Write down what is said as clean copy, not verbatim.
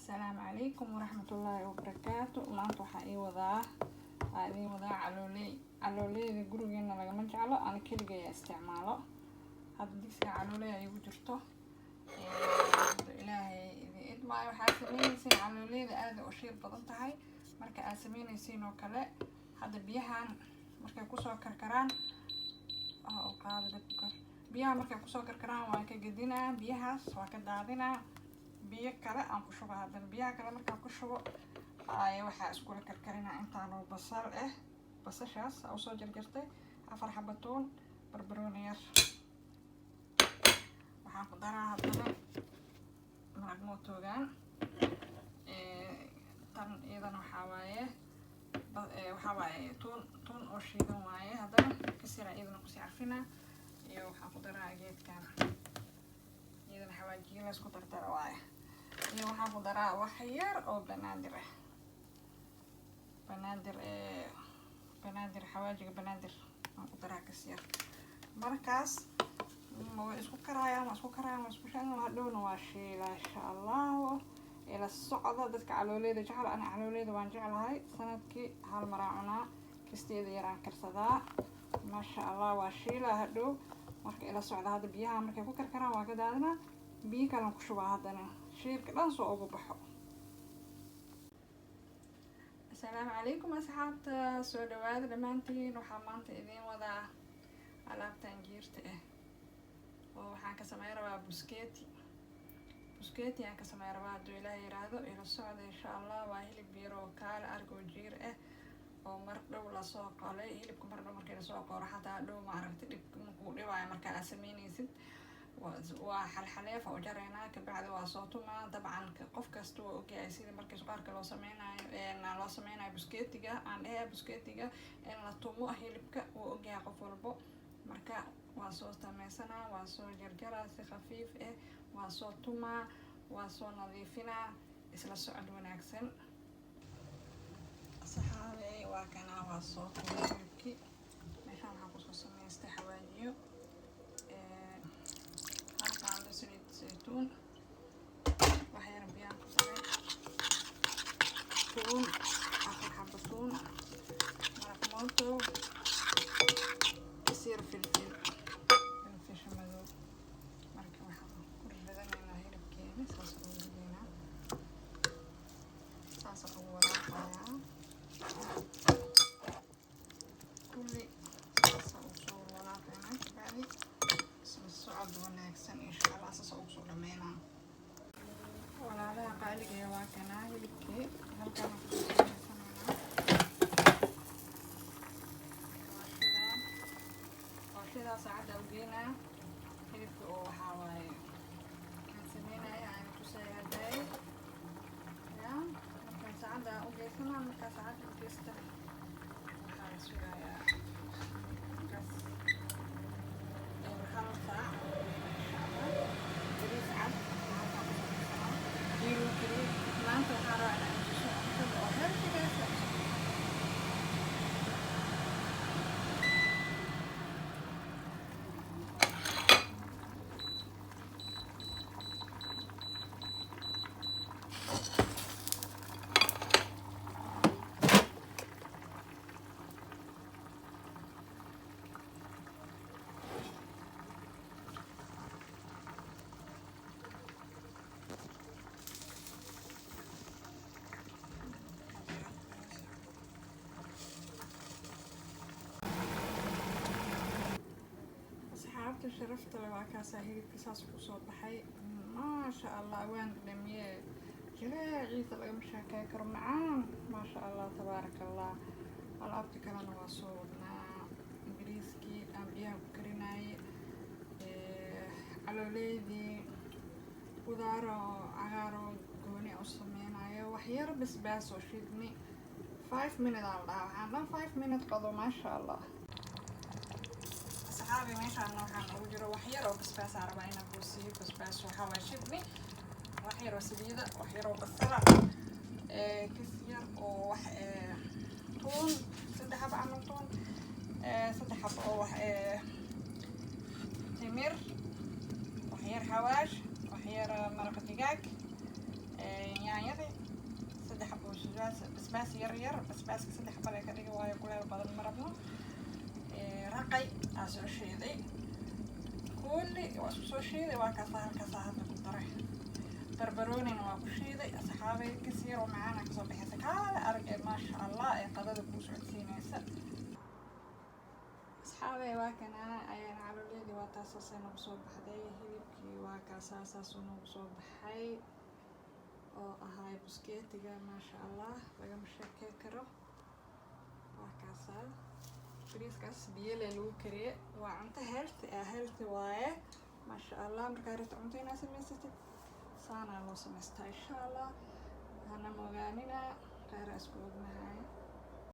السلام عليكم ورحمة الله وبركاته. maanta waxaa ii wadaa calooley gurigeena lagama jeclo, aan kaliya isticmaalo. hadda digsiga calooley ay igu jirto ilaahay idmaayo. waxaa sameynaysiin calooleyda aad u shiil badan tahay marka aad sameynaysiin oo kale. hadda biyahan markay kusoo karkaraan waan ka gedinaa, biyahaas waa ka daadinaa, biyo kale aan ku shubo. haddana biyaha kale markaan ku shubo waxaa iskula karkarinaa intaan oo basal basashaas oo soo jarjartay 4 xabo toon, barbarooni yar. waxaan ku daraa haddana maraq mootogaan tan iyadana waxaa waaye toon oo shiidan waaye. haddana kasira iyadana kusii carfinaa iyo waxaan ku daraa geedkan iyadana xawaajiyo la isku dardaro waaye. iyo waxaan ku daraa wax yar oo banaadir xawaajiga banaadir aan ku daraa kasir. markaas way isku karayaan isku shaqeeyaan. hadhowna waa shiilaa insha Allah. ila socda dadka calooleyda jecel, ana calooleyda waan jeclahay. sanadkii hal mar aan cunaa, kasteeda yaraan karsadaa. maasha Allah waa shiilaa hadhow. marka ila socda. hadda biyaha markay ku karkaraan waa ka daadinaa, biyo kale ku shubaa haddana shiilka dhan soo ugu baxo. assalaamu calaykum asxaabta, soo dhawaada dhammaantiin. waxaa maanta idiin wadaa alaabtan jiirta oo waxaan ka sameyn rabaa buskeeti aan ka sameyn rabaa. hadduu ilaahay yiraahdo ila socda insha Allah. waa hilib yar oo kaala argo jiir oo mar dhow lasoo qalay. hilibka mar dhow markii lasoo qoro xataa dhow maaragtay dhibka markuu dhibaayo marka aad sameynaysid waa xalxaleef oo jareynaa, kabacdi waa soo tumaa. dabcan qof kasta waa ogyahay sida markii suqaarka loo sameynayo buskeetiga in la tumo hilibka waa ogyahay qof walbo. marka waa soo sameysanaa, waa soo jarjaraa si khafiif waa soo tumaa, waa soo nadiifinaa. isla socod wanaagsan saxaabey. waa kana waa soo tumaa hilibkii. meeshaan waxaan kusoo sameystay xawaajiyo, halkaan saliid saytuun, wax yar biyaan ku daray, toon 4 xabo toon, maraq mooto, kasir filfil madow. marka waxaan ku ridanaynaa hilibkeena saas ugu ridaynaa, saas ugu walaaqayaa kulli saas ugu soo walaaqaynaa. kabacdi isla socod wanaagsan insha Allah saas ugu soo dhameynaa. walaalaha qaaliga waa kana hilibkii halkaan ku sameysanaynaa. waa saacada u geynaa hilibka oo waxaa waaye aan sameynaya aan tusayaaday markaan saacada u geysanaa. markaa saacada u geysta waxaa la sugayaa markaas hal saac insha Allah. bariis cad halkaan ku sameysanaa jiiru keliya. maanta waxaa rabaa inaan tuso cuntada oo healthigaas sharafta leh. waa kaasaa hilibka saas ku soo baxay. maasha Allah waan dhamiye jilaaciisa lagama sheekeyn karo, macaan maasha Allah tabaaraka Allah. alaabta kalena waa soo wadnaa. bariiskii aan biyaha ku karinaayay, calooleydii, qudaaro cagaaro gooni u sameynayo, wax yar basbaas oo shiidni 5 minutes aan dhahaa. waxaan dhan 5 minutes qado maasha Allah. saxaabi meeshaan waxaan ugu jiro wax yar oo basbaas aan rabaa inaan ku siiyo. basbaas waxaa waa shidni, wax yar oo saliida, wax yar oo basala, kas yar oo wax toon 3 xabo camal toon, 3 xabo oo wax timir, wax yar xawaash, wax yar maraq digaag, yaanyada basbaas yar yar, basbaaska 3 xabad ka dhigay waayo kuleel badan ma rabno. Raqay aan soo shiiday kulli waa soo shiiday waa ka hadda ku daray barbaroonina waa ku shiiday asxaabay kasiir oo macaan ka soo bixisay kaala arag maasha Allah ee qadada ku socodsiinaysa asxaabay waa kana ayaan caloleedi waa taasoo nagu soo baxday hilibkii waa kaasaas nagu soo baxay oo ahay buskeetiga maasha Allah laga sheekay karo waa kaasaa bariiskaas biyo lagu kariyay waa cunto healthy waaye maasha Allah markaa rabto cunto inaad samaysatid saana loo samaystaa insha Allah hana mogaanina khayr isku ognahay